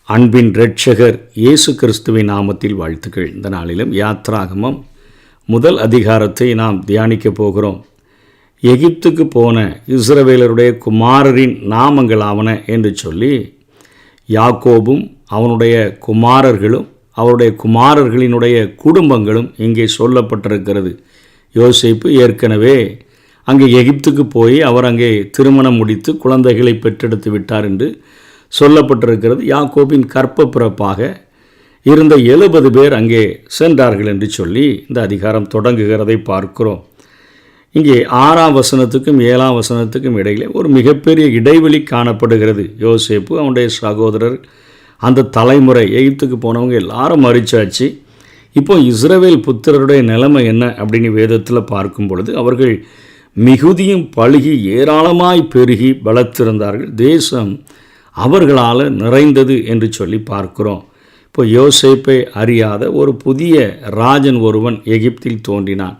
அன்பின் இரட்சகர் இயேசு கிறிஸ்துவின் நாமத்தில் வாழ்த்துக்கள். இந்த நாளிலும் யாத்ராகமம் முதல் அதிகாரத்தை நாம் தியானிக்க போகிறோம். எகிப்துக்கு போன இஸ்ரவேலருடைய குமாரரின் நாமங்களாவன என்று சொல்லி யாக்கோபும் அவனுடைய குமாரர்களும் அவருடைய குமாரர்களினுடைய குடும்பங்களும் இங்கே சொல்லப்பட்டிருக்கிறது. யோசேப்பு ஏற்கனவே அங்கே எகிப்துக்கு போய் அவர் அங்கே திருமணம் முடித்து குழந்தைகளை பெற்றெடுத்து விட்டார் என்று சொல்லப்பட்டிருக்கிறது. யாக்கோபின் கற்ப பிறப்பாக இருந்த 70 பேர் அங்கே சென்றார்கள் என்று சொல்லி இந்த அதிகாரம் தொடங்குகிறதை பார்க்கிறோம். இங்கே 6ஆம் வசனத்துக்கும் 7ஆம் வசனத்துக்கும் இடையிலே ஒரு மிகப்பெரிய இடைவெளி காணப்படுகிறது. யோசேப்பு அவனுடைய சகோதரர் அந்த தலைமுறை எகிப்துக்கு போனவங்க எல்லாரும் மரிச்சாச்சு. இப்போ இஸ்ரவேல் புத்திரருடைய நிலைமை என்ன அப்படின்னு வேதத்தில் பார்க்கும் பொழுது அவர்கள் மிகுதியும் பழுகி ஏராளமாய் பெருகி பலத்திருந்தார்கள். தேசம் அவர்களால் நிறைந்தது என்று சொல்லி பார்க்கிறோம். இப்போ யோசேப்பை அறியாத ஒரு புதிய ராஜன் ஒருவன் எகிப்தில் தோன்றினான்.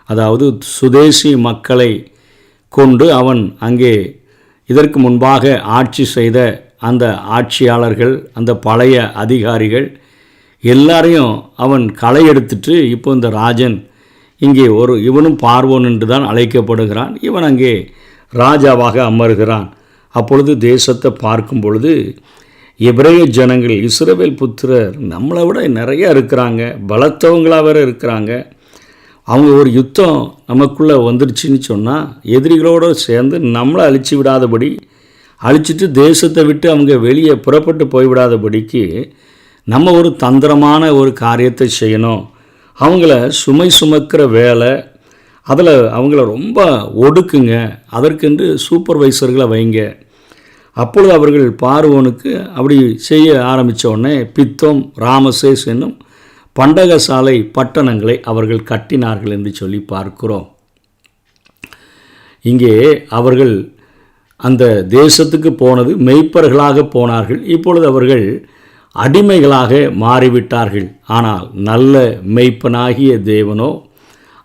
அதாவது சுதேசி மக்களை கொண்டு அவன் அங்கே இதற்கு முன்பாக ஆட்சி செய்த அந்த ஆட்சியாளர்கள், அந்த பழைய அதிகாரிகள் எல்லாரையும் அவன் களை எடுத்துட்டு இப்போ இந்த ராஜன் இங்கே இவனும் பார்வோன் என்று தான் அழைக்கப்படுகிறான். இவன் அங்கே ராஜாவாக அமர்கிறான். அப்பொழுது தேசத்தை பார்க்கும் பொழுது எபிரேய ஜனங்கள், இஸ்ரவேல் புத்திரர் நம்மளை விட நிறையா இருக்கிறாங்க, பலத்தவங்களாக வேறு இருக்கிறாங்க. அவங்க ஒரு யுத்தம் நமக்குள்ளே வந்துடுச்சுன்னு சொன்னால் எதிரிகளோடு சேர்ந்து நம்மளை அழிச்சு விடாதபடி, அழிச்சிட்டு தேசத்தை விட்டு அவங்க வெளியே புறப்பட்டு போய்விடாதபடிக்கு நம்ம ஒரு தந்திரமான ஒரு காரியத்தை செய்யணும். அவங்கள சுமை சுமக்கிற வேலை, அதில் அவங்கள ரொம்ப ஒடுக்குங்க, அதற்கென்று சூப்பர்வைசர்களை வைங்க. அப்பொழுது அவர்கள் பார்வோனுக்கு அப்படி செய்ய ஆரம்பித்த உடனே பித்தோம், ராமசேஸ் என்னும் பண்டகசாலை பட்டணங்களை அவர்கள் கட்டினார்கள் என்று சொல்லி பார்க்கிறோம். இங்கே அவர்கள் அந்த தேசத்துக்கு போனது மெய்ப்பர்களாக போனார்கள். இப்பொழுது அவர்கள் அடிமைகளாக மாறிவிட்டார்கள். ஆனால் நல்ல மெய்ப்பனாகிய தேவனோ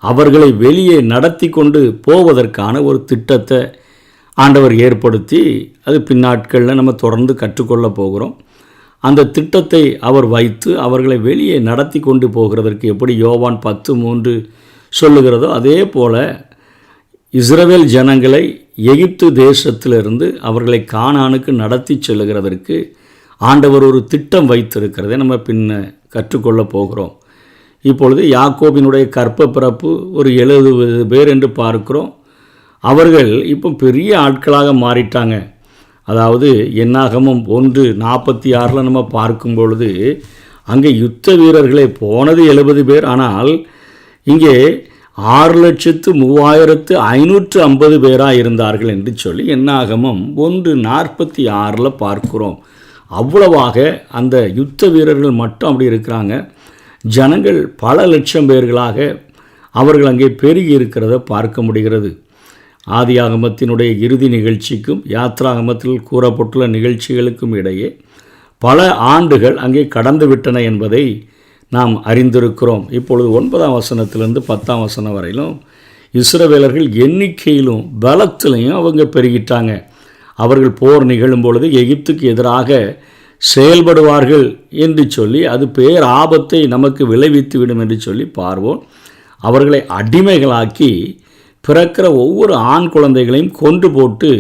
அவர்களை வெளியே நடத்தி கொண்டு போவதற்கான ஒரு திட்டத்தை ஆண்டவர் ஏற்படுத்தி, அது பின்னாட்களில் நம்ம தொடர்ந்து கற்றுக்கொள்ள போகிறோம். அந்த திட்டத்தை அவர் வைத்து அவர்களை வெளியே நடத்தி கொண்டு போகிறதற்கு எப்படி யோவான் 10:3 சொல்லுகிறதோ அதே போல் இஸ்ரவேல் ஜனங்களை எகிப்து தேசத்திலிருந்து அவர்களை கானானுக்கு நடத்தி செல்லுகிறதற்கு ஆண்டவர் ஒரு திட்டம் வைத்திருக்கிறதை நம்ம பின்ன கற்றுக்கொள்ள போகிறோம். இப்பொழுது யாக்கோபினுடைய கற்ப பிறப்பு ஒரு 70 பேர் என்று பார்க்கிறோம். அவர்கள் இப்போ பெரிய ஆட்களாக மாறிட்டாங்க. அதாவது என்னாகமம் 1:46 நம்ம பார்க்கும் பொழுது அங்கே யுத்த வீரர்களே போனது 70 பேர். ஆனால் இங்கே 6,03,550 பேராக இருந்தார்கள் என்று சொல்லி என்னாகமம் 1:46 பார்க்கிறோம். அவ்வளவாக அந்த யுத்த வீரர்கள் மட்டும் அப்படி இருக்கிறாங்க. ஜனங்கள் பல லட்சம் பேர்களாக அவர்கள் அங்கே பெருகி இருக்கிறத பார்க்க முடிகிறது. ஆதியாகமத்தினுடைய இறுதி நிகழ்ச்சிக்கும் யாத்ராகமத்தில் கூறப்பட்டுள்ள நிகழ்ச்சிகளுக்கும் இடையே பல ஆண்டுகள் அங்கே கடந்து விட்டன என்பதை நாம் அறிந்திருக்கிறோம். இப்பொழுது 9ஆம் வசனத்திலிருந்து 10ஆம் வசனம் வரையிலும் இஸ்ரவேலர்கள் எண்ணிக்கையிலும் பலத்திலையும் அவங்க பெருகிட்டாங்க. அவர்கள் போர் நிகழும் பொழுது எகிப்துக்கு எதிராக செயல்படுவார்கள் என்று சொல்லி அது பேர் ஆபத்தை நமக்கு விளைவித்து விடும் என்று சொல்லி பார்வோன் அவர்களை அடிமைகளாக்கி பிறக்கிற ஒவ்வொரு ஆண் குழந்தைகளையும் கொண்டு போட்டு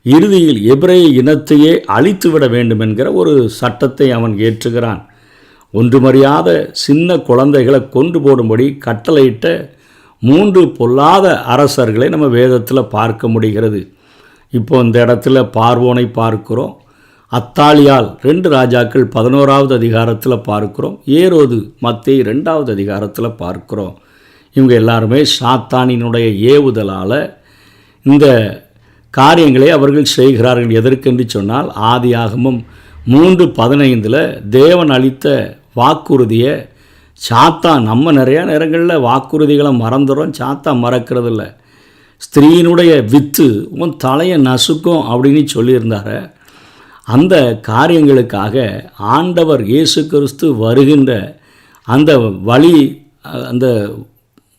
இறுதியில் எபிரேய இனத்தையே அழித்துவிட வேண்டும் என்கிற ஒரு சட்டத்தை அவன் ஏற்றுகிறான். ஒன்றுமறியாத சின்ன குழந்தைகளை கொண்டு போடும்படி கட்டளையிட்ட 3 பொல்லாத அரசர்களை நம்ம வேதத்தில் பார்க்க முடிகிறது. இப்போ இந்த இடத்துல பார்வோனை பார்க்கிறோம். அத்தாலியால் 2 ராஜாக்கள் 11ஆவது அதிகாரத்தில் பார்க்கிறோம். ஏரோது மத்தேயு 2ஆவது அதிகாரத்தில் பார்க்கிறோம். இவங்க எல்லாருமே சாத்தானினுடைய ஏவுதலால் இந்த காரியங்களை அவர்கள் செய்கிறார்கள். எதற்கென்று சொன்னால் ஆதியாகமம் 3:15 தேவன் அளித்த வாக்குறுதியை சாத்தான், நம்ம நிறையா நேரங்களில் வாக்குறுதிகளை மறந்துடும், சாத்தான் மறக்கிறதில்ல. ஸ்திரீனுடைய வித்து உன் தலையை நசுக்கும் அப்படின்னு சொல்லியிருந்தார. அந்த காரியங்களுக்காக ஆண்டவர் இயேசு கிறிஸ்து வருகின்ற அந்த வழி, அந்த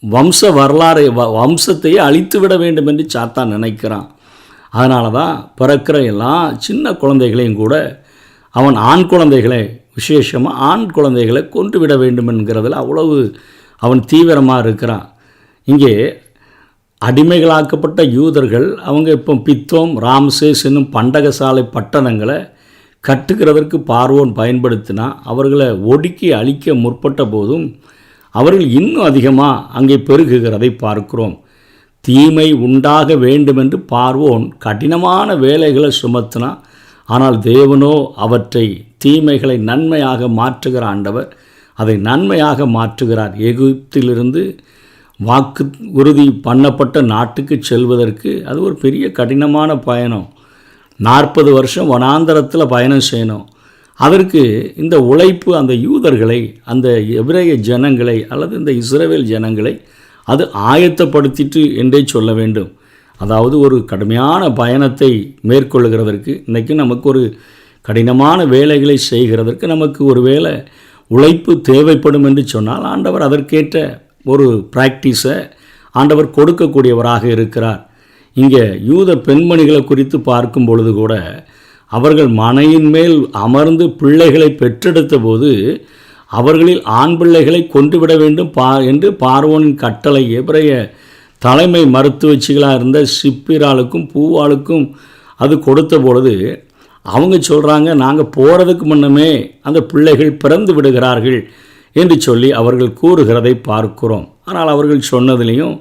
வம்ச வரலாறை வம்சத்தையே அழித்து விட வேண்டும் என்று சாத்தான் நினைக்கிறான். அதனால தான் பிறக்கிற எல்லா சின்ன குழந்தைகளையும் கூட அவன் ஆண் குழந்தைகளை, விசேஷமாக ஆண் குழந்தைகளை கொன்றுவிட வேண்டும் என்கிறதில் அவ்வளவு அவன் தீவிரமாக இருக்கிறான். இங்கே அடிமைகளாக்கப்பட்ட யூதர்கள் அவங்க இப்போ பித்தோம், ராம்சேஸ் என்னும் பண்டகசாலை பட்டணங்களை கட்டுகிறதற்கு பார்வோன் பயன்படுத்தினா அவர்களை ஒடுக்கி அழிக்க முற்பட்ட போதும் அவர்கள் இன்னும் அதிகமாக அங்கே பெருகுகிறதை பார்க்கிறோம். தீமை உண்டாக வேண்டுமென்று பார்வோன் கடினமான வேலைகளை சுமத்தினா, ஆனால் தேவனோ அவற்றை தீமைகளை நன்மையாக மாற்றுகிற ஆண்டவர் அதை நன்மையாக மாற்றுகிறார். எகிப்திலிருந்து வாக்கு உறுதி பண்ணப்பட்ட நாட்டுக்கு செல்வதற்கு அது ஒரு பெரிய கடினமான பயணம். 40 வருஷம் வனாந்தரத்தில் பயணம் செய்யணும். அதற்கு இந்த உழைப்பு அந்த யூதர்களை, அந்த எபிரேய ஜனங்களை அல்லது இந்த இஸ்ரவேல் ஜனங்களை அது ஆயத்தப்படுத்திட்டு என்றே சொல்ல வேண்டும். அதாவது ஒரு கடுமையான பயணத்தை மேற்கொள்கிறதற்கு இன்றைக்கி நமக்கு ஒரு கடினமான வேலைகளை செய்கிறதற்கு நமக்கு ஒரு வேளை உழைப்பு தேவைப்படும் என்று சொன்னால் ஆண்டவர் அதற்கேற்ற ஒரு பிராக்டிஸை ஆண்டவர் கொடுக்கக்கூடியவராக இருக்கிறார். இங்கே யூத பெண்மணிகளை குறித்து பார்க்கும் பொழுது கூட அவர்கள் மனையின் மேல் அமர்ந்து பிள்ளைகளை பெற்றெடுத்த போது அவர்களில் ஆண் பிள்ளைகளை கொன்றுவிட வேண்டும் என்று பார்வோனின் கட்டளை எபிரேய தலைமை மருத்துவச்சிகளாக இருந்த சிப்பிராளுக்கும் பூவாளுக்கும் அது கொடுத்த பொழுது அவங்க சொல்கிறாங்க, நாங்கள் போகிறதுக்கு முன்னமே அந்த பிள்ளைகள் பிறந்து விடுகிறார்கள் என்று சொல்லி அவர்கள் கூறுகிறதை பார்க்கிறோம். ஆனால் அவர்கள் சொன்னதிலையும்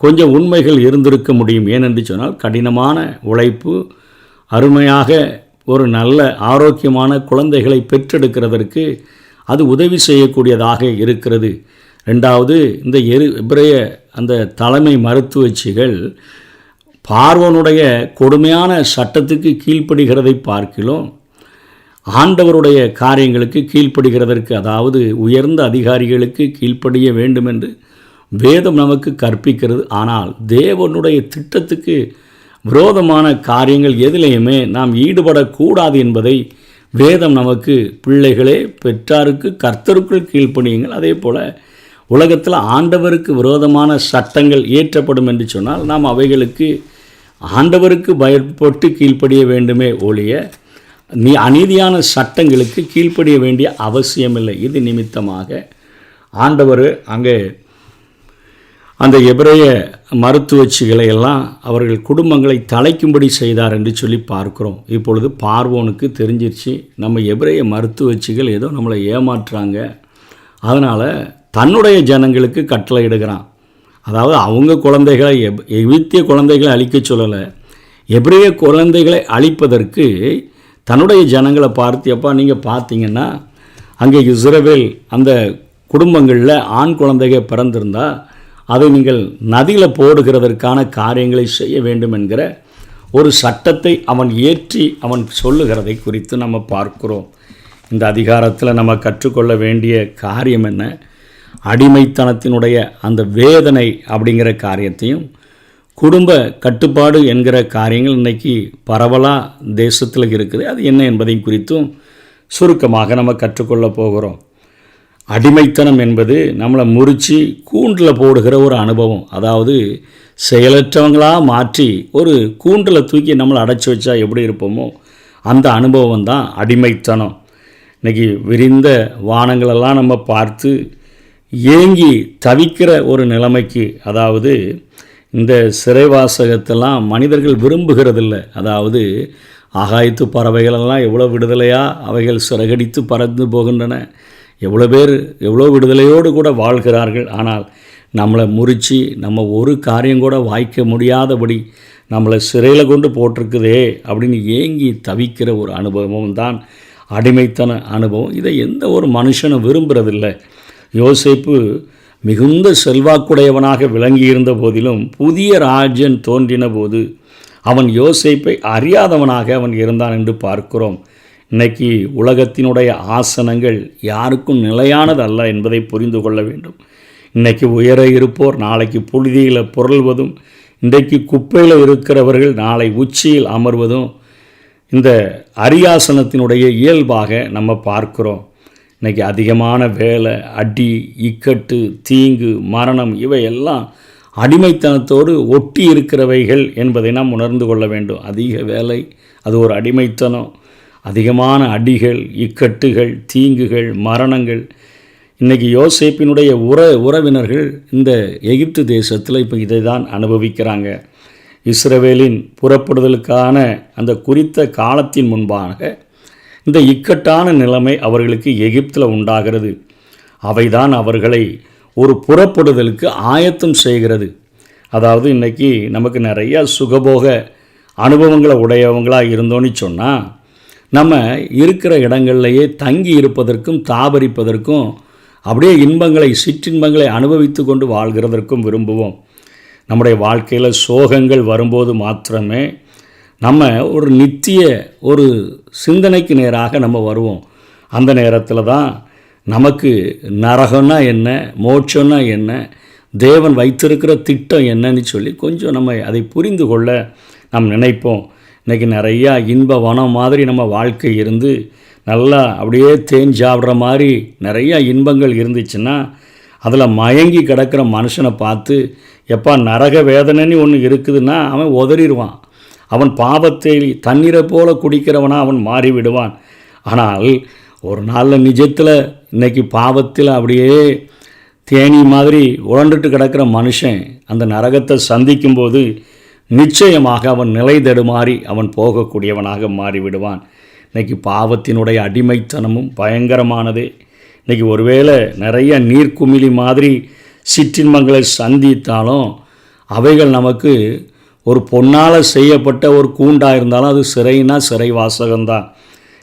கொஞ்சம் உண்மைகள் இருந்திருக்க முடியும். ஏனென்று சொன்னால் கடினமான உழைப்பு அருமையாக ஒரு நல்ல ஆரோக்கியமான குழந்தைகளை பெற்றெடுக்கிறதற்கு அது உதவி செய்யக்கூடியதாக இருக்கிறது. ரெண்டாவது, இந்த எபிரேய அந்த தலைமை மருத்துவச்சிகள் பார்வோனுடைய கொடுமையான சட்டத்துக்கு கீழ்ப்படுகிறதை பார்க்கிலும் ஆண்டவருடைய காரியங்களுக்கு கீழ்ப்படுகிறதற்கு, அதாவது உயர்ந்த அதிகாரிகளுக்கு கீழ்ப்படிய வேண்டும் என்று வேதம் நமக்கு கற்பிக்கிறது. ஆனால் தேவனுடைய திட்டத்துக்கு விரோதமான காரியங்கள் எதிலையுமே நாம் ஈடுபடக்கூடாது என்பதை வேதம் நமக்கு, பிள்ளைகளே பெற்றாருக்கு கர்த்தருக்குள் கீழ்ப்படியுங்கள், அதே போல் உலகத்தில் ஆண்டவருக்கு விரோதமான சட்டங்கள் இயற்றப்படும் என்று சொன்னால் நாம் அவைகளுக்கு ஆண்டவருக்கு பயப்பட்டு கீழ்ப்படிய வேண்டுமே ஒழிய அநீதியான சட்டங்களுக்கு கீழ்ப்படிய வேண்டிய அவசியமில்லை. இது நிமித்தமாக ஆண்டவர் அங்கே அந்த எபிரேய மருத்துவச்சிகளை எல்லாம் அவர்கள் குடும்பங்களை தலைக்கும்படி செய்தார் என்று சொல்லி பார்க்குறோம். இப்பொழுது பார்வோனுக்கு தெரிஞ்சிருச்சு, நம்ம எபிரேய மருத்துவச்சிகள் ஏதோ நம்மளை ஏமாற்றுறாங்க, அதனால் தன்னுடைய ஜனங்களுக்கு கட்டளை இடுகிறான். அதாவது அவங்க குழந்தைகளை எகிப்திய குழந்தைகளை அழிக்க சொல்லலை, எபிரேய குழந்தைகளை அழிப்பதற்கு தன்னுடைய ஜனங்களை பார்த்து, எப்பா நீங்கள் பார்த்தீங்கன்னா அங்கே இஸ்ரவேல் அந்த குடும்பங்களில் ஆண் குழந்தைகள் பிறந்திருந்தால் அதை நீங்கள் நதியில் போடுகிறதற்கான காரியங்களை செய்ய வேண்டும் என்கிற ஒரு சட்டத்தை அவன் ஏற்றி அவன் சொல்லுகிறதை குறித்து நம்ம பார்க்கிறோம். இந்த அதிகாரத்தில் நம்ம கற்றுக்கொள்ள வேண்டிய காரியம் என்ன? அடிமைத்தனத்தினுடைய அந்த வேதனை அப்படிங்கிற காரியத்தையும், குடும்ப கட்டுப்பாடு என்கிற காரியங்கள் இன்றைக்கி பரவலாக தேசத்தில் இருக்குது, அது என்ன என்பதையும் குறித்தும் சுருக்கமாக நம்ம கற்றுக்கொள்ள போகிறோம். அடிமைத்தனம் என்பது நம்மளை முறித்து கூண்டில் போடுகிற ஒரு அனுபவம். அதாவது செயலற்றவங்களாக மாற்றி ஒரு கூண்டில் தூக்கி நம்மளை அடைச்சி வச்சா எப்படி இருப்போமோ அந்த அனுபவம் தான் அடிமைத்தனம். இன்றைக்கி விரிந்த வானங்களெல்லாம் நம்ம பார்த்து ஏங்கி தவிக்கிற ஒரு நிலைமைக்கு, அதாவது இந்த சிறைவாசகத்தெல்லாம் மனிதர்கள் விரும்புகிறதில்ல. அதாவது ஆகாயத்து பறவைகளெல்லாம் எவ்வளோ விடுதலையாக அவைகள் சிறகடித்து பறந்து போகின்றன, எவ்வளோ பேர் எவ்வளோ விடுதலையோடு கூட வாழ்கிறார்கள். ஆனால் நம்மளை முறித்து நம்ம ஒரு காரியம் கூட வாய்க்க முடியாதபடி நம்மளை சிறையில் கொண்டு போட்டிருக்குதே அப்படின்னு ஏங்கி தவிக்கிற ஒரு அனுபவம் தான் அடிமைத்தன அனுபவம். இதை எந்த ஒரு மனுஷனும் விரும்புகிறதில்லை. யோசேப்பு மிகுந்த செல்வாக்குடையவனாக விளங்கியிருந்த போதிலும் புதிய ராஜ்யன் தோன்றின போது அவன் யோசேப்பை அறியாதவனாக அவன் இருந்தான் என்று பார்க்கிறோம். இன்றைக்கி உலகத்தினுடைய ஆசனங்கள் யாருக்கும் நிலையானது அல்ல என்பதை புரிந்து கொள்ள வேண்டும். இன்றைக்கி உயர இருப்போர் நாளைக்கு புழுதியில் புரள்வதும், இன்றைக்கு குப்பையில் இருக்கிறவர்கள் நாளை உச்சியில் அமர்வதும் இந்த அரியாசனத்தினுடைய இயல்பாக நம்ம பார்க்கிறோம். இன்றைக்கி அதிகமான வேலை, அடி, இக்கட்டு, தீங்கு, மரணம் இவையெல்லாம் அடிமைத்தனத்தோடு ஒட்டி இருக்கிறவைகள் என்பதை நாம் உணர்ந்து கொள்ள வேண்டும். அதிக வேலை அது ஒரு அடிமைத்தனம். அதிகமான அடிகள், இக்கட்டுகள், தீங்குகள், மரணங்கள். இன்றைக்கி யோசேப்பினுடைய உறவினர்கள் இந்த எகிப்து தேசத்தில் இப்போ இதை தான் அனுபவிக்கிறாங்க. இஸ்ரவேலின் புறப்படுதலுக்கான அந்த குறித்த காலத்தின் முன்பாக இந்த இக்கட்டான நிலைமை அவர்களுக்கு எகிப்தில் உண்டாகிறது. அவைதான் அவர்களை ஒரு புறப்படுதலுக்கு ஆயத்தம் செய்கிறது. அதாவது இன்றைக்கி நமக்கு நிறையா சுகபோக அனுபவங்களை உடையவங்களாக இருந்தோன்னு சொன்னால் நம்ம இருக்கிற இடங்கள்லையே தங்கி இருப்பதற்கும் தாபரிப்பதற்கும் அப்படியே இன்பங்களை சிற்றின்பங்களை அனுபவித்து கொண்டு வாழ்கிறதற்கும் விரும்புவோம். நம்முடைய வாழ்க்கையில் சோகங்கள் வரும்போது மாத்திரமே நம்ம ஒரு நித்திய ஒரு சிந்தனைக்கு நேராக நம்ம வருவோம். அந்த நேரத்தில் தான் நமக்கு நரகம்னா என்ன, மோட்சம்னா என்ன, தேவன் வைத்திருக்கிற திட்டம் என்னன்னு சொல்லி கொஞ்சம் நம்ம அதை புரிந்து கொள்ள நாம் நினைப்போம். இன்றைக்கி நிறையா இன்ப வனம் மாதிரி நம்ம வாழ்க்கை இருந்து நல்லா அப்படியே தேஞ்சாடுற மாதிரி நிறையா இன்பங்கள் இருந்துச்சுன்னா அதில் மயங்கி கிடக்கிற மனுஷனை பார்த்து எப்பா நரக வேதனைன்னு ஒன்று இருக்குதுன்னா அவன் உதறிடுவான். அவன் பாவத்தை தண்ணீரை போல குடிக்கிறவனாக அவன் மாறிவிடுவான். ஆனால் ஒரு நாளில் நிஜத்தில் இன்றைக்கி பாவத்தில் அப்படியே தேனி மாதிரி உழண்டுட்டு கிடக்கிற மனுஷன் அந்த நரகத்தை சந்திக்கும்போது நிச்சயமாக அவன் நிலை தடுமாறி அவன் போகக்கூடியவனாக மாறிவிடுவான். இன்றைக்கி பாவத்தினுடைய அடிமைத்தனமும் பயங்கரமானதே. இன்றைக்கி ஒருவேளை நிறைய நீர்க்குமிழி மாதிரி சிற்றின்பங்களை சந்தித்தாலும் அவைகள் நமக்கு ஒரு பொன்னால் செய்யப்பட்ட ஒரு கூண்டாக இருந்தாலும் அது சிறைனா சிறை வாசகம்தான்.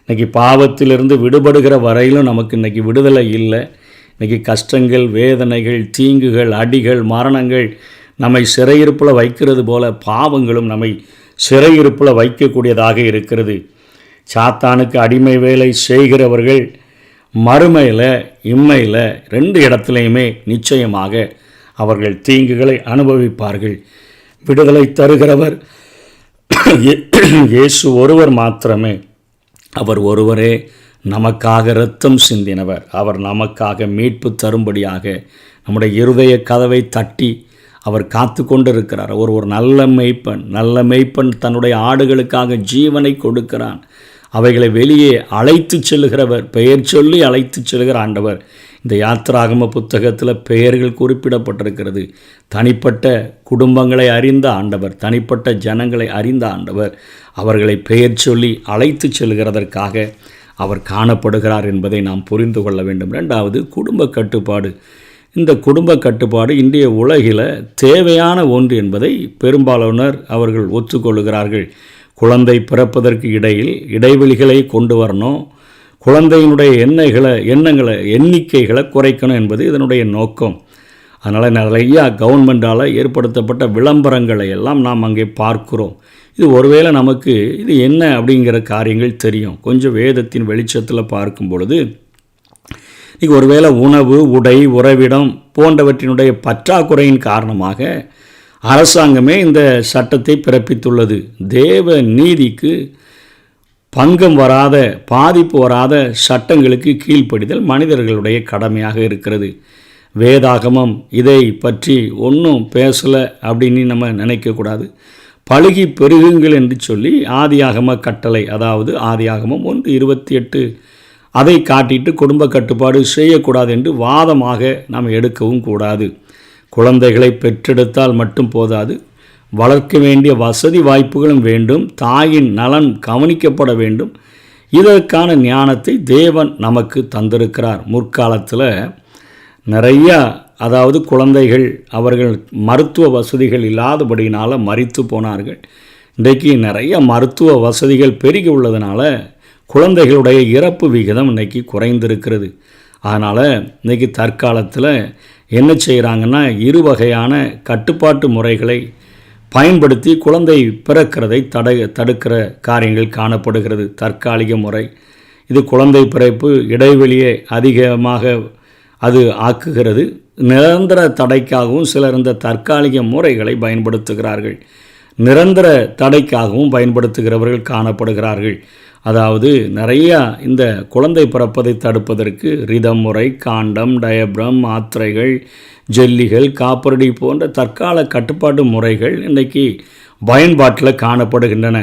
இன்றைக்கி பாவத்திலிருந்து விடுபடுகிற வரையிலும் நமக்கு இன்றைக்கி விடுதலை இல்லை. இன்றைக்கி கஷ்டங்கள், வேதனைகள், தீங்குகள், அடிகள், மரணங்கள் நம்மை சிறையிருப்பில் வைக்கிறது போல பாவங்களும் நம்மை சிறையிருப்பில் வைக்கக்கூடியதாக இருக்கிறது. சாத்தானுக்கு அடிமை வேலை செய்கிறவர்கள் மறுமையில் இம்மையில் 2 இடத்துலையுமே நிச்சயமாக அவர்கள் தீங்குகளை அனுபவிப்பார்கள். விடுதலை தருகிறவர் இயேசு ஒருவர் மாத்திரமே. அவர் ஒருவரே நமக்காக இரத்தம் சிந்தினவர். அவர் நமக்காக மீட்பு தரும்படியாக நம்முடைய இருதய கதவை தட்டி அவர் காத்து கொண்டிருக்கிறார். ஒரு நல்ல மெய்ப்பன் தன்னுடைய ஆடுகளுக்காக ஜீவனை கொடுக்கிறான். அவைகளை வெளியே அழைத்து செல்லுகிறவர், பெயர் சொல்லி அழைத்து செல்கிற ஆண்டவர். இந்த யாத்திராகம புத்தகத்தில் பெயர்கள் குறிப்பிடப்பட்டிருக்கிறது. தனிப்பட்ட குடும்பங்களை அறிந்த ஆண்டவர், தனிப்பட்ட ஜனங்களை அறிந்த ஆண்டவர் அவர்களை பெயர் சொல்லி அழைத்து செல்கிறதற்காக அவர் காணப்படுகிறார் என்பதை நாம் புரிந்து கொள்ள வேண்டும். 2வது குடும்ப கட்டுப்பாடு. இந்த குடும்ப கட்டுப்பாடு இன்றைய உலகில் தேவையான ஒன்று என்பதை பெரும்பாலானோர் அவர்கள் ஒத்துக்கொள்கிறார்கள். குழந்தை பிறப்பதற்கு இடைவெளிகளை கொண்டு வரணும், குழந்தையினுடைய எண்ணிக்கைகளை குறைக்கணும் என்பது இதனுடைய நோக்கம். அதனால் நிறையா கவர்மெண்டால் ஏற்படுத்தப்பட்ட விளம்பரங்களை எல்லாம் நாம் அங்கே பார்க்கிறோம். இது ஒருவேளை நமக்கு இது என்ன அப்படிங்கிற காரியங்கள் தெரியும். கொஞ்சம் வேதத்தின் வெளிச்சத்தில் பார்க்கும் பொழுது இன்றைக்கி ஒருவேளை உணவு, உடை, உறைவிடம் போன்றவற்றினுடைய பற்றாக்குறையின் காரணமாக அரசாங்கமே இந்த சட்டத்தை பிறப்பித்துள்ளது. தேவ நீதிக்கு பங்கம் வராத, பாதிப்பு வராத சட்டங்களுக்கு கீழ்ப்படிதல் மனிதர்களுடைய கடமையாக இருக்கிறது. வேதாகமம் இதை பற்றி ஒன்றும் பேசலை அப்படின்னு நம்ம நினைக்கக்கூடாது. பழுகி பெருகுங்கள் என்று சொல்லி ஆதியாகம கட்டளை, அதாவது ஆதியாகமம் 1:28 அதை காட்டிட்டு குடும்ப கட்டுப்பாடு செய்யக்கூடாது என்று வாதமாக நாம் எடுக்கவும் கூடாது. குழந்தைகளை பெற்றெடுத்தால் மட்டும் போதாது, வளர்க்க வேண்டிய வசதி வாய்ப்புகளும் வேண்டும். தாயின் நலன் கவனிக்கப்பட வேண்டும். இதற்கான ஞானத்தை தேவன் நமக்கு தந்திருக்கிறார். முற்காலத்தில் நிறையா அதாவது குழந்தைகள் அவர்கள் மருத்துவ வசதிகள் இல்லாதபடியினால் மரித்து போனார்கள். இன்றைக்கு நிறைய மருத்துவ வசதிகள் பெருகி உள்ளதுனால குழந்தைகளுடைய இறப்பு விகிதம் இன்றைக்கி குறைந்திருக்கிறது. அதனால் இன்றைக்கி தற்காலத்தில் என்ன செய்கிறாங்கன்னா 2 வகையான கட்டுப்பாட்டு முறைகளை பயன்படுத்தி குழந்தை பிறக்கிறதை தடுக்கிற காரியங்கள் காணப்படுகிறது. தற்காலிக முறை, இது குழந்தை பிறப்பு இடைவெளியை அதிகமாக அது ஆக்குகிறது. நிரந்தர தடைக்காகவும் சிலர் இந்த தற்காலிக முறைகளை பயன்படுத்துகிறார்கள். நிரந்தர தடைக்காகவும் பயன்படுத்துகிறவர்கள் காணப்படுகிறார்கள். அதாவது நிறையா இந்த குழந்தை பிறப்பதை தடுப்பதற்கு ரிதம் முறை, காண்டம், டயப்ரம், மாத்திரைகள், ஜெல்லிகள், காப்பரடி போன்ற தற்கால கட்டுப்பாட்டு முறைகள் இன்றைக்கி பயன்பாட்டில் காணப்படுகின்றன.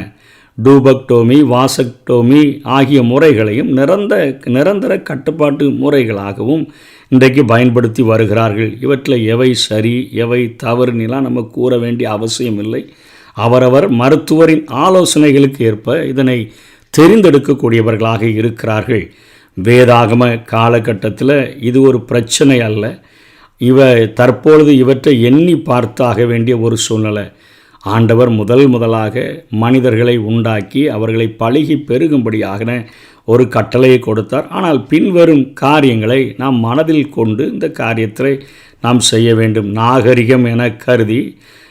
டூபக்டோமி, வாசக்டோமி ஆகிய முறைகளையும் நிரந்தர கட்டுப்பாட்டு முறைகளாகவும் இன்றைக்கு பயன்படுத்தி வருகிறார்கள். இவற்றில் எவை சரி எவை தவறுலாம் நம்ம கூற வேண்டிய அவசியம் இல்லை. அவரவர் மருத்துவரின் ஆலோசனைகளுக்கு ஏற்ப இதனை தெரிந்தெடுக்கக்கூடியவர்களாக இருக்கிறார்கள். வேதாகம காலகட்டத்தில் இது ஒரு பிரச்சனை அல்ல. தற்பொழுது இவற்றை எண்ணி பார்த்தாக வேண்டிய ஒரு சூழ்நிலை. ஆண்டவர் முதலாக மனிதர்களை உண்டாக்கி அவர்களை பழகி பெருகும்படியாக ஒரு கட்டளையை கொடுத்தார். ஆனால் பின்வரும் காரியங்களை நாம் மனதில் கொண்டு இந்த காரியத்தை நாம் செய்ய வேண்டும். நாகரிகம் என கருதி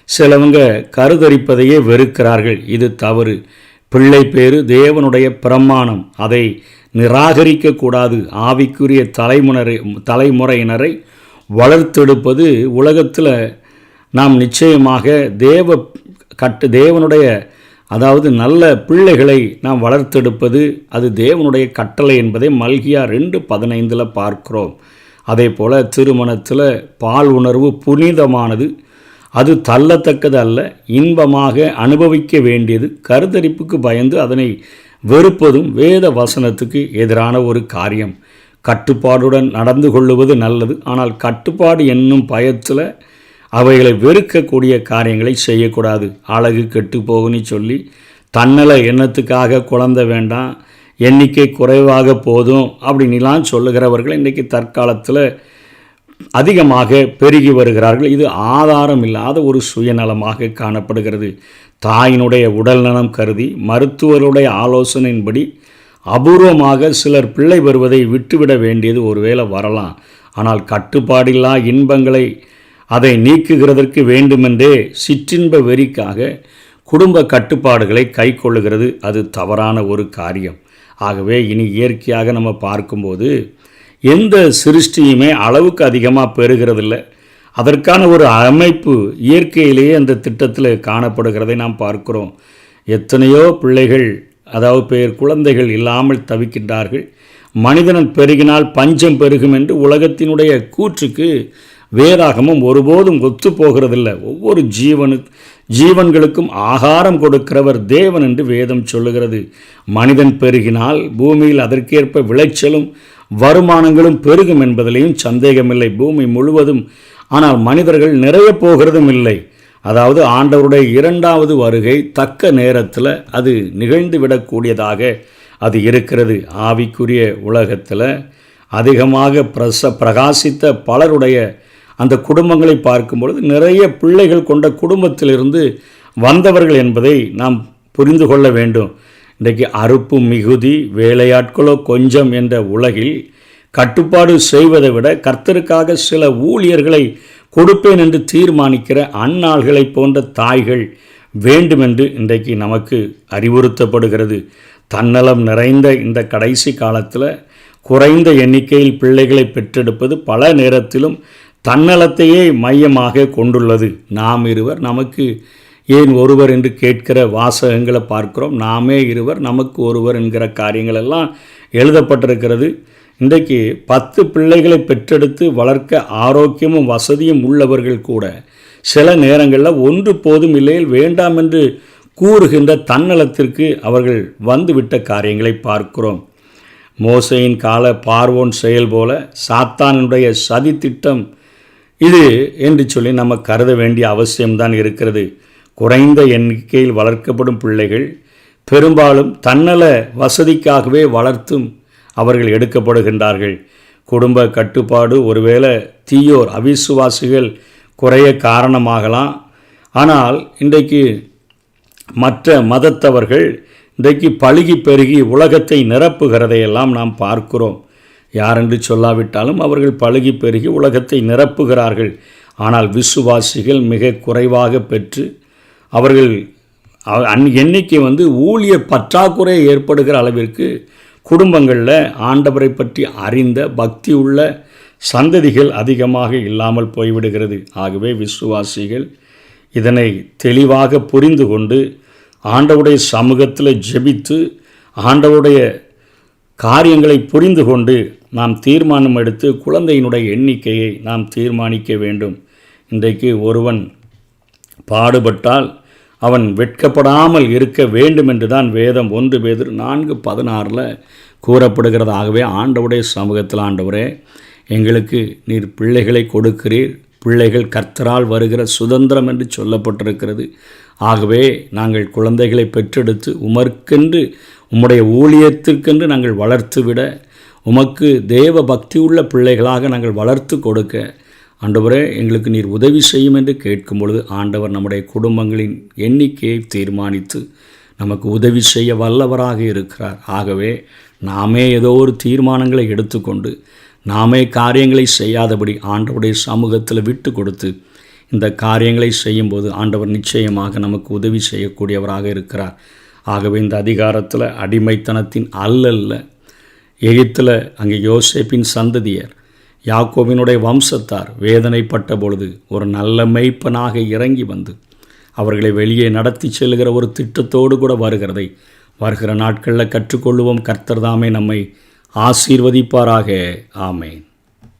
சிலவங்க கருதரிப்பதையே வெறுக்கிறார்கள். இது தவறு. பிள்ளை பேறு தேவனுடைய பிரமாணம், அதை நிராகரிக்கக்கூடாது. ஆவிக்குரிய தலைமுறையினரை வளர்த்தெடுப்பது உலகத்தில் நாம் நிச்சயமாக தேவனுடைய அதாவது நல்ல பிள்ளைகளை நாம் வளர்த்தெடுப்பது அது தேவனுடைய கட்டளை என்பதை மல்கியா 2:15 பார்க்கிறோம். அதே போல் திருமணத்தில் பால் உணர்வு புனிதமானது, அது தள்ளத்தக்கது அல்ல, இன்பமாக அனுபவிக்க வேண்டியது. கருத்தரிப்புக்கு பயந்து அதனை வெறுப்பதும் வேத வசனத்துக்கு எதிரான ஒரு காரியம். கட்டுப்பாடுடன் நடந்து கொள்ளுவது நல்லது. ஆனால் கட்டுப்பாடு என்னும் பயத்தில் அவைகளை வெறுக்கக்கூடிய காரியங்களை செய்யக்கூடாது. அழகு கெட்டு போகுன்னு சொல்லி தன்னல எண்ணத்துக்காக குழந்தை வேண்டாம், எண்ணிக்கை குறைவாக போதும் அப்படின்லாம் சொல்லுகிறவர்கள் இன்றைக்கி தற்காலத்தில் அதிகமாக பெருகி வருகிறார்கள். இது ஆதாரம் இல்லாத ஒரு சுயநலமாக காணப்படுகிறது. தாயினுடைய உடல் நலம் கருதி மருத்துவருடைய ஆலோசனையின்படி அபூர்வமாக சிலர் பிள்ளை வருவதை விட்டுவிட வேண்டியது ஒருவேளை வரலாம். ஆனால் கட்டுப்பாடில்லா இன்பங்களை அதை நீக்குகிறதற்கு வேண்டுமென்றே சிற்றின்ப வெறிக்காக குடும்ப கட்டுப்பாடுகளை கை கொள்ளுகிறது. அது தவறான ஒரு காரியம். ஆகவே இனி இயற்கையாக நம்ம பார்க்கும்போது எந்த சிருஷ்டியுமே அளவுக்கு அதிகமாக பெறுகிறதில்லை. அதற்கான ஒரு அமைப்பு இயற்கையிலேயே அந்த திட்டத்தில் காணப்படுகிறதை நாம் பார்க்கிறோம். எத்தனையோ பிள்ளைகள் அதாவது குழந்தைகள் இல்லாமல் தவிக்கின்றார்கள். மனிதன் பெருகினால் பஞ்சம் பெருகும் என்று உலகத்தினுடைய கூற்றுக்கு வேதாகமும் ஒருபோதும் ஒத்து போகிறதில்லை. ஒவ்வொரு ஜீவன்களுக்கும் ஆகாரம் கொடுக்கிறவர் தேவன் என்று வேதம் சொல்லுகிறது. மனிதன் பெருகினால் பூமியில் அதற்கேற்ப விளைச்சலும் வருமானங்களும் பெருகும் என்பதிலையும் சந்தேகமில்லை. பூமி முழுவதும். ஆனால் மனிதர்கள் நிறைய போகிறதும் இல்லை. அதாவது ஆண்டவருடைய 2வது வருகை தக்க நேரத்தில் அது நிகழ்ந்து விடக்கூடியதாக அது இருக்கிறது. ஆவிக்குரிய உலகத்தில் அதிகமாக பிரகாசித்த பலருடைய அந்த குடும்பங்களை பார்க்கும்பொழுது நிறைய பிள்ளைகள் கொண்ட குடும்பத்திலிருந்து வந்தவர்கள் என்பதை நாம் புரிந்து கொள்ள வேண்டும். இன்றைக்கு அறுப்பு மிகுதி வேலையாட்களோ கொஞ்சம் என்ற உலகில் கட்டுப்பாடு செய்வதை விட கர்த்தருக்காக சில ஊழியர்களை கொடுப்பேன் என்று தீர்மானிக்கிற அந்நாள்களை போன்ற தாய்கள் வேண்டுமென்று இன்றைக்கு நமக்கு அறிவுறுத்தப்படுகிறது. தன்னலம் நிறைந்த இந்த கடைசி காலத்தில் குறைந்த எண்ணிக்கையில் பிள்ளைகளை பெற்றெடுப்பது பல நேரத்திலும் தன்னலத்தையே மையமாக கொண்டுள்ளது. நாம் இருவர் நமக்கு ஏன் ஒருவர் என்று கேட்கிற வாசகங்களை பார்க்கிறோம். நாமே இருவர் நமக்கு ஒருவர் என்கிற காரியங்கள் எல்லாம் எழுதப்பட்டிருக்கிறது. இன்றைக்கு 10 பிள்ளைகளை பெற்றெடுத்து வளர்க்க ஆரோக்கியமும் வசதியும் உள்ளவர்கள் கூட சில நேரங்களில் ஒன்று போதும் இல்லையில் வேண்டாம் என்று கூறுகின்ற தன்னலத்திற்கு அவர்கள் வந்துவிட்ட காரியங்களை பார்க்கிறோம். மோசையின் கால பார்வோன் செயல் போல சாத்தானுடைய சதி திட்டம் இது என்று சொல்லி நம்ம கருத வேண்டிய அவசியம்தான் இருக்கிறது. குறைந்த எண்ணிக்கையில் வளர்க்கப்படும் பிள்ளைகள் பெரும்பாலும் தன்னல வசதிக்காகவே வளர்த்தும் அவர்கள் எடுக்கப்படுகின்றார்கள். குடும்ப கட்டுப்பாடு ஒருவேளை தீயோர் அவிசுவாசிகள் குறைய காரணமாகலாம். ஆனால் இன்றைக்கு மற்ற மதத்தவர்கள் இன்றைக்கு பழுகி பெருகி உலகத்தை நிரப்புகிறதையெல்லாம் நாம் பார்க்கிறோம். யாரென்று சொல்லாவிட்டாலும் அவர்கள் பழுகி பெருகி உலகத்தை நிரப்புகிறார்கள். ஆனால் விசுவாசிகள் மிக குறைவாக பெற்று அவர்கள் எண்ணிக்கை ஊழியர் பற்றாக்குறை ஏற்படுகிற அளவிற்கு குடும்பங்களில் ஆண்டவரை பற்றி அறிந்த பக்தி உள்ள சந்ததிகள் அதிகமாக இல்லாமல் போய்விடுகிறது. ஆகவே விசுவாசிகள் இதனை தெளிவாக புரிந்து கொண்டு ஆண்டவருடைய சமூகத்தில் ஜெபித்து ஆண்டவருடைய காரியங்களை புரிந்து கொண்டு நாம் தீர்மானம் எடுத்து குழந்தையினுடைய எண்ணிக்கையை நாம் தீர்மானிக்க வேண்டும். இன்றைக்கு ஒருவன் பாடுபட்டால் அவன் வெட்கப்படாமல் இருக்க வேண்டும் என்று தான் வேதம் 1 பேதுரு 4:16 கூறப்படுகிறதாகவே ஆண்டவருடைய சமூகத்தில், ஆண்டவரே எங்களுக்கு நீர் பிள்ளைகளை கொடுக்கிறீர், பிள்ளைகள் கர்த்தரால் வருகிற சுதந்திரம் என்று சொல்லப்பட்டிருக்கிறது. ஆகவே நாங்கள் குழந்தைகளை பெற்றெடுத்து உமற்கென்று உம்முடைய ஊழியத்திற்கென்று நாங்கள் வளர்த்துவிட, உமக்கு தேவ பக்தியுள்ள பிள்ளைகளாக நாங்கள் வளர்த்து கொடுக்க ஆண்டவரே எங்களுக்கு நீர் உதவி செய்யும் என்று கேட்கும் பொழுது, ஆண்டவர் நம்முடைய குடும்பங்களின் எண்ணிக்கையை தீர்மானித்து நமக்கு உதவி செய்ய வல்லவராக இருக்கிறார். ஆகவே நாமே ஏதோ ஒரு தீர்மானங்களை எடுத்துக்கொண்டு நாமே காரியங்களை செய்யாதபடி ஆண்டவருடைய சமூகத்தில் விட்டு கொடுத்து இந்த காரியங்களை செய்யும்போது ஆண்டவர் நிச்சயமாக நமக்கு உதவி செய்யக்கூடியவராக இருக்கிறார். ஆகவே இந்த அதிகாரத்தில் அடிமைத்தனத்தின் அல்லல்ல, எகிப்தில் அங்கே யோசேப்பின் சந்ததியர், யாக்கோபினுடைய வம்சத்தார் வேதனைப்பட்ட பொழுது ஒரு நல்ல மேய்ப்பனாக இறங்கி வந்து அவர்களை வெளியே நடத்தி செல்கிற ஒரு திட்டத்தோடு கூட வருகிற நாட்களில் கற்றுக்கொள்ளுவோம். கர்த்தர் தாமே நம்மை ஆசீர்வதிப்பாராக. ஆமேன்.